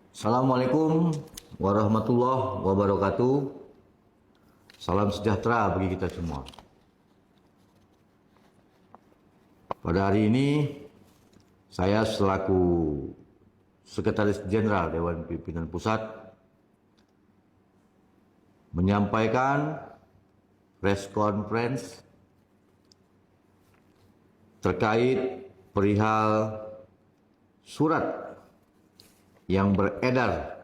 Assalamualaikum warahmatullahi wabarakatuh. Salam sejahtera bagi kita semua. Pada hari ini, saya selaku Sekretaris Jenderal Dewan Pimpinan Pusat menyampaikan press conference terkait perihal surat yang beredar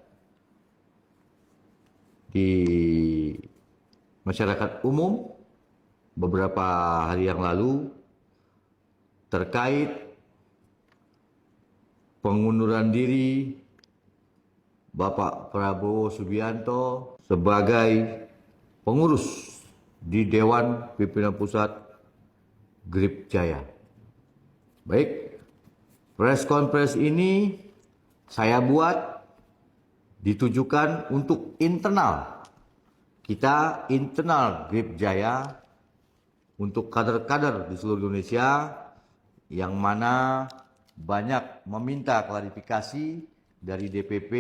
di masyarakat umum beberapa hari yang lalu terkait pengunduran diri Bapak Prabowo Subianto sebagai pengurus di Dewan Pimpinan Pusat Grip Jaya. Baik, press conference ini saya buat ditujukan untuk internal kita, internal Grip Jaya, untuk kader-kader di seluruh Indonesia yang mana banyak meminta klarifikasi dari DPP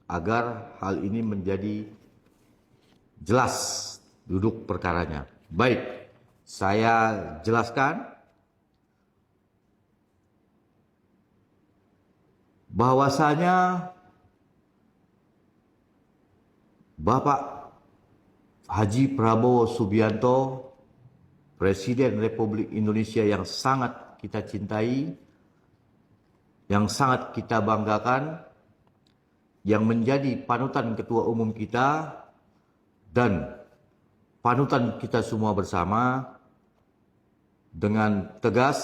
agar hal ini menjadi jelas duduk perkaranya. Baik, saya jelaskan bahwasanya Bapak Haji Prabowo Subianto, Presiden Republik Indonesia yang sangat kita cintai, yang sangat kita banggakan, yang menjadi panutan Ketua Umum kita dan panutan kita semua bersama, dengan tegas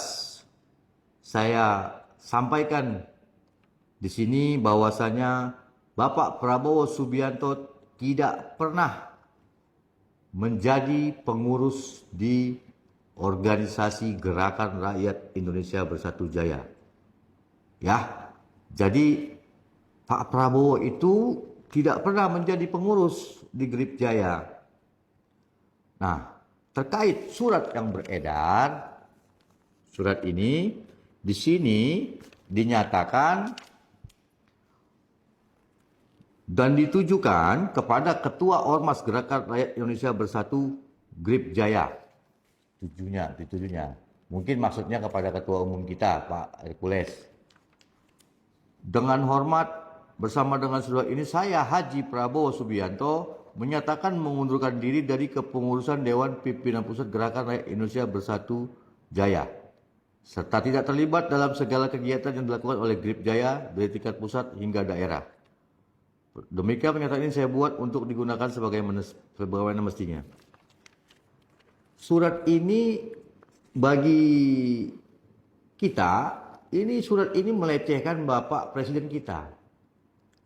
saya sampaikan di sini bahwasanya Bapak Prabowo Subianto tidak pernah menjadi pengurus di organisasi Gerakan Rakyat Indonesia Bersatu Jaya. Ya, jadi Pak Prabowo itu tidak pernah menjadi pengurus di Grip Jaya. Nah, terkait surat yang beredar, surat ini di sini dinyatakan dan ditujukan kepada Ketua Ormas Gerakan Rakyat Indonesia Bersatu Grip Jaya. Tujuannya. Mungkin maksudnya kepada Ketua Umum kita, Pak Hercules. Dengan hormat, bersama dengan surat ini, saya Haji Prabowo Subianto menyatakan mengundurkan diri dari kepengurusan Dewan Pimpinan Pusat Gerakan Rakyat Indonesia Bersatu Jaya, serta tidak terlibat dalam segala kegiatan yang dilakukan oleh Grip Jaya dari tingkat pusat hingga daerah. Demikian pernyataan ini saya buat untuk digunakan sebagaimana mestinya. Surat ini bagi kita, surat ini melecehkan Bapak Presiden kita.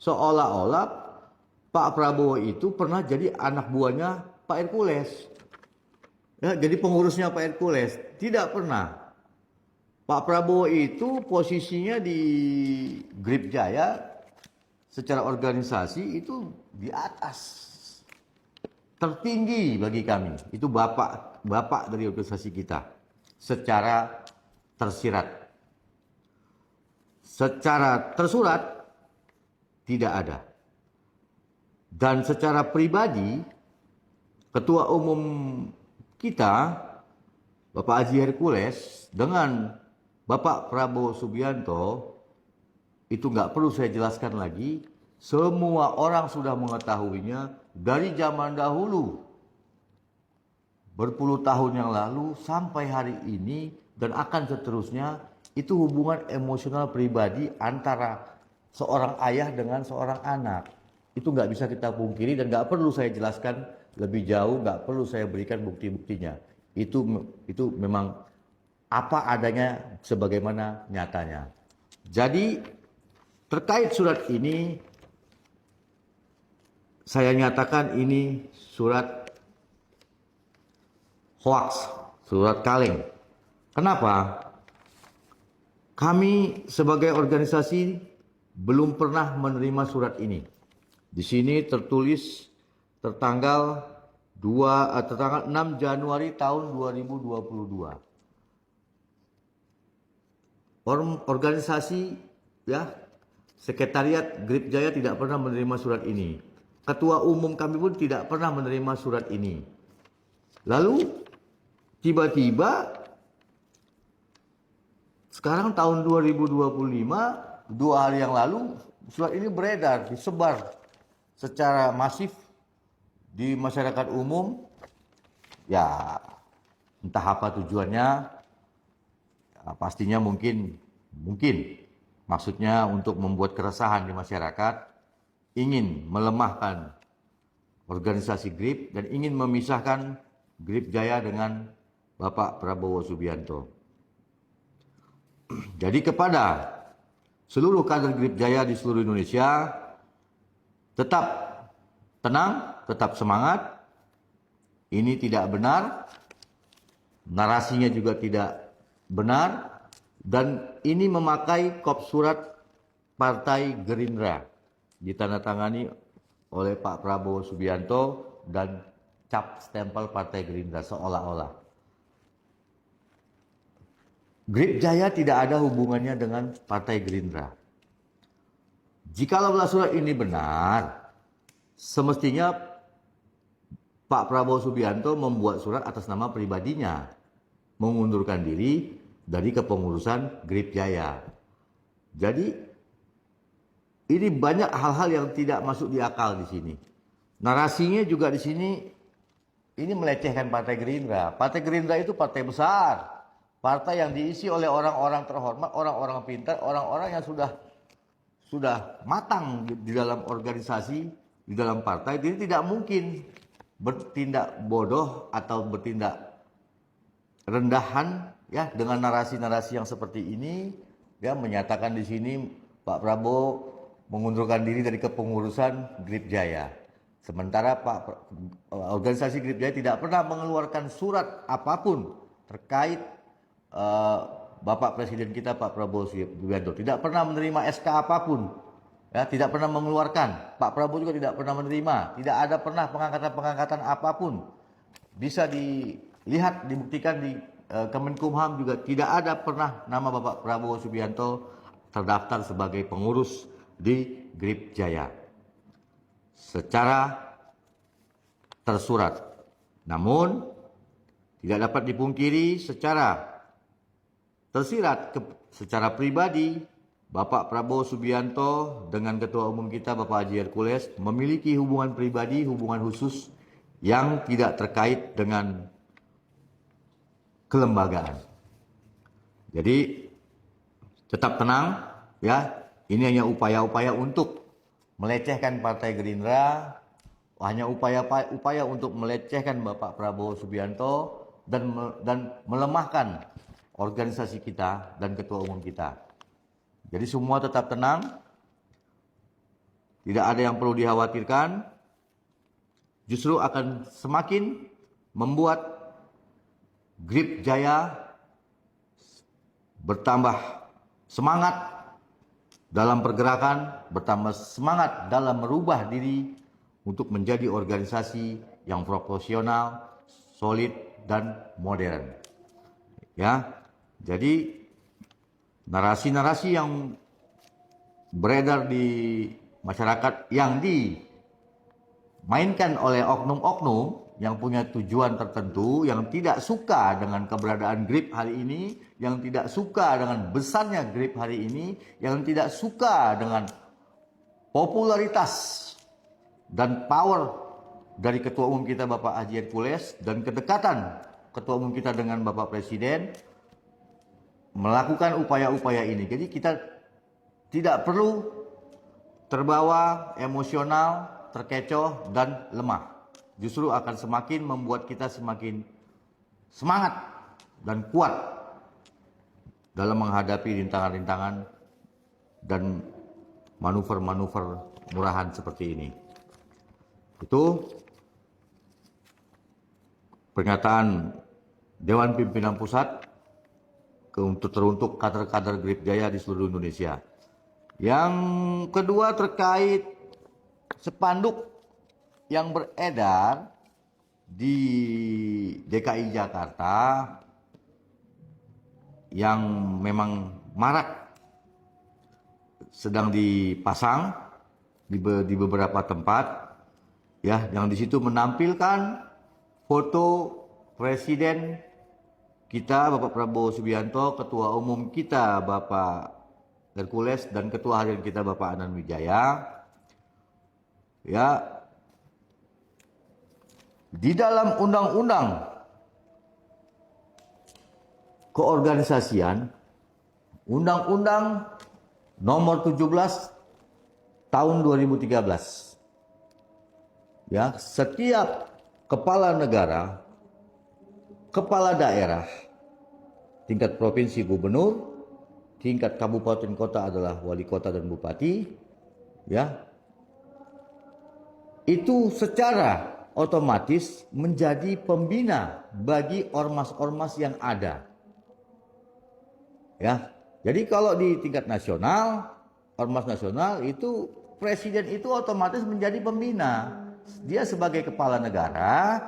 Seolah-olah Pak Prabowo itu pernah jadi anak buahnya Pak Hercules. Ya, jadi pengurusnya Pak Hercules. Tidak pernah. Pak Prabowo itu posisinya di Grip Jaya secara organisasi itu di atas. Tertinggi bagi kami. Itu bapak dari organisasi kita. Secara tersirat. Secara tersurat tidak ada. Dan secara pribadi Ketua Umum kita Bapak Haji Hercules dengan Bapak Prabowo Subianto itu nggak perlu saya jelaskan lagi. Semua orang sudah mengetahuinya dari zaman dahulu. Berpuluh tahun yang lalu sampai hari ini dan akan seterusnya. Itu hubungan emosional pribadi antara seorang ayah dengan seorang anak. Itu nggak bisa kita pungkiri dan nggak perlu saya jelaskan lebih jauh, nggak perlu saya berikan bukti-buktinya. Itu memang apa adanya sebagaimana nyatanya. Jadi terkait surat ini, saya nyatakan ini surat hoax, surat kaleng. Kenapa? Kami sebagai organisasi belum pernah menerima surat ini. Di sini tertulis tertanggal 6 Januari tahun 2022. Organisasi ya Sekretariat Grip Jaya tidak pernah menerima surat ini. Ketua umum kami pun tidak pernah menerima surat ini. Lalu tiba-tiba sekarang tahun 2025, 2 hari yang lalu surat ini beredar, disebar secara masif di masyarakat umum. Ya, entah apa tujuannya. Ya, pastinya mungkin maksudnya untuk membuat keresahan di masyarakat, ingin melemahkan organisasi GRIP dan ingin memisahkan GRIP Jaya dengan Bapak Prabowo Subianto. Jadi kepada seluruh kader GRIP Jaya di seluruh Indonesia, tetap tenang, tetap semangat. Ini tidak benar, narasinya juga tidak benar, dan ini memakai kop surat Partai Gerindra ditandatangani oleh Pak Prabowo Subianto dan cap stempel Partai Gerindra seolah-olah. GRIP Jaya tidak ada hubungannya dengan Partai Gerindra. Jikalau surat ini benar, semestinya Pak Prabowo Subianto membuat surat atas nama pribadinya, mengundurkan diri dari kepengurusan GRIP Jaya. Jadi ini banyak hal-hal yang tidak masuk di akal di sini. Narasinya juga di sini ini melecehkan Partai Gerindra. Partai Gerindra itu partai besar, partai yang diisi oleh orang-orang terhormat, orang-orang pintar, orang-orang yang sudah matang di dalam organisasi, di dalam partai. Jadi tidak mungkin bertindak bodoh atau bertindak rendahan ya dengan narasi-narasi yang seperti ini, ya menyatakan di sini Pak Prabowo mengundurkan diri dari kepengurusan GRIP Jaya. Sementara organisasi GRIP Jaya tidak pernah mengeluarkan surat apapun terkait Bapak Presiden kita Pak Prabowo Subianto, tidak pernah menerima SK apapun. Ya, tidak pernah mengeluarkan. Pak Prabowo juga tidak pernah menerima. Tidak ada pernah pengangkatan-pengangkatan apapun. Bisa dilihat, dibuktikan di Kemenkumham juga tidak ada pernah nama Bapak Prabowo Subianto terdaftar sebagai pengurus di GRIP Jaya secara tersurat. Namun tidak dapat dipungkiri secara tersirat secara pribadi Bapak Prabowo Subianto dengan Ketua Umum kita Bapak Haji Hercules memiliki hubungan pribadi, hubungan khusus yang tidak terkait dengan kelembagaan. Jadi tetap tenang ya, ini hanya upaya-upaya untuk melecehkan Partai Gerindra, hanya upaya untuk melecehkan Bapak Prabowo Subianto dan melemahkan organisasi kita dan Ketua Umum kita. Jadi semua tetap tenang, tidak ada yang perlu dikhawatirkan, justru akan semakin membuat GRIP Jaya bertambah semangat dalam pergerakan, bertambah semangat dalam merubah diri untuk menjadi organisasi yang proporsional, solid, dan modern. Ya, jadi narasi-narasi yang beredar di masyarakat yang dimainkan oleh oknum-oknum yang punya tujuan tertentu, yang tidak suka dengan keberadaan GRIP hari ini, yang tidak suka dengan besarnya GRIP hari ini, yang tidak suka dengan popularitas dan power dari Ketua Umum kita Bapak Haji Hercules dan kedekatan Ketua Umum kita dengan Bapak Presiden, melakukan upaya-upaya ini. Jadi kita tidak perlu terbawa emosional, terkecoh, dan lemah. Justru akan semakin membuat kita semakin semangat dan kuat dalam menghadapi rintangan-rintangan dan manuver-manuver murahan seperti ini. Itu pernyataan Dewan Pimpinan Pusat teruntuk kader-kader GRIP Jaya di seluruh Indonesia. Yang kedua terkait spanduk yang beredar di DKI Jakarta yang memang marak sedang dipasang di beberapa tempat, ya, yang di situ menampilkan foto Presiden kita Bapak Prabowo Subianto, Ketua Umum kita Bapak Hercules, dan Ketua Harian kita Bapak Anand Wijaya. Ya, di dalam Undang-Undang Keorganisasian, Undang-Undang Nomor 17 Tahun 2013. Ya, setiap kepala negara, kepala daerah, tingkat provinsi gubernur, tingkat kabupaten kota adalah wali kota dan bupati, ya, itu secara otomatis menjadi pembina bagi ormas-ormas yang ada. Ya, jadi kalau di tingkat nasional, ormas nasional itu presiden itu otomatis menjadi pembina. Dia sebagai kepala negara,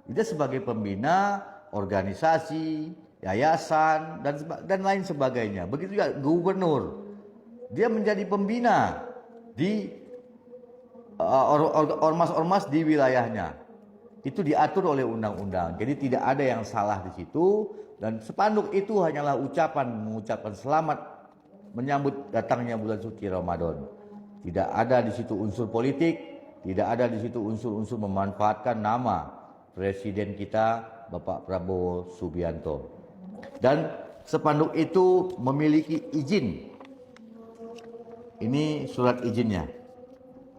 dia sebagai pembina organisasi, yayasan, dan lain sebagainya. Begitu juga gubernur, dia menjadi pembina di ormas-ormas di wilayahnya. Itu diatur oleh undang-undang. Jadi tidak ada yang salah di situ, dan spanduk itu hanyalah mengucapkan selamat menyambut datangnya bulan suci Ramadan. Tidak ada di situ unsur politik, tidak ada di situ unsur-unsur memanfaatkan nama presiden kita Bapak Prabowo Subianto. Dan spanduk itu memiliki izin. Ini surat izinnya.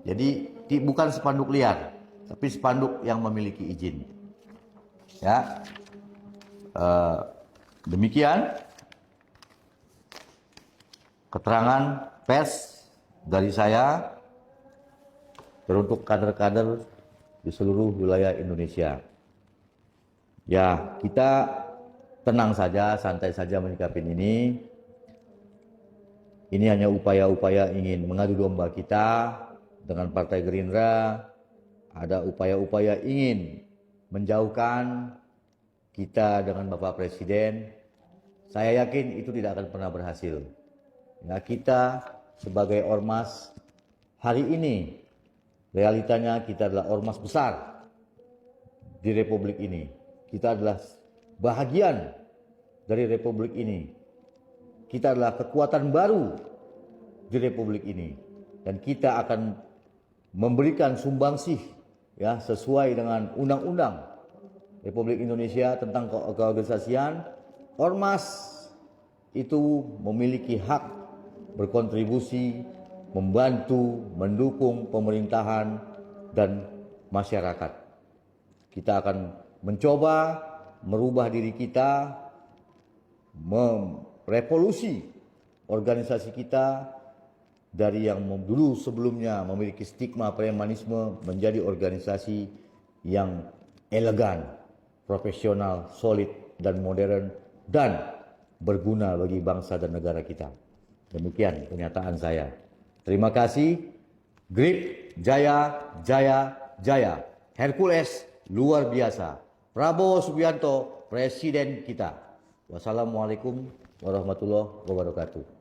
Jadi bukan spanduk liar, tapi spanduk yang memiliki izin. Ya, demikian keterangan pers dari saya teruntuk kader-kader di seluruh wilayah Indonesia. Ya, kita tenang saja, santai saja menyikapi ini. Ini hanya upaya-upaya ingin mengadu domba kita dengan Partai Gerindra. Ada upaya-upaya ingin menjauhkan kita dengan Bapak Presiden. Saya yakin itu tidak akan pernah berhasil. Ya, kita sebagai ormas hari ini, realitanya kita adalah ormas besar di Republik ini. Kita adalah bahagian dari Republik ini. Kita adalah kekuatan baru di Republik ini. Dan kita akan memberikan sumbangsih, ya, sesuai dengan Undang-Undang Republik Indonesia tentang keorganisasian. Ormas itu memiliki hak berkontribusi, membantu, mendukung pemerintahan dan masyarakat. Kita akan mencoba merubah diri kita, merevolusi organisasi kita dari yang dulu sebelumnya memiliki stigma premanisme menjadi organisasi yang elegan, profesional, solid, dan modern, dan berguna bagi bangsa dan negara kita. Demikian pernyataan saya. Terima kasih. Grip Jaya, Jaya, Jaya. Hercules luar biasa. Prabowo Subianto, presiden kita. Wassalamualaikum warahmatullahi wabarakatuh.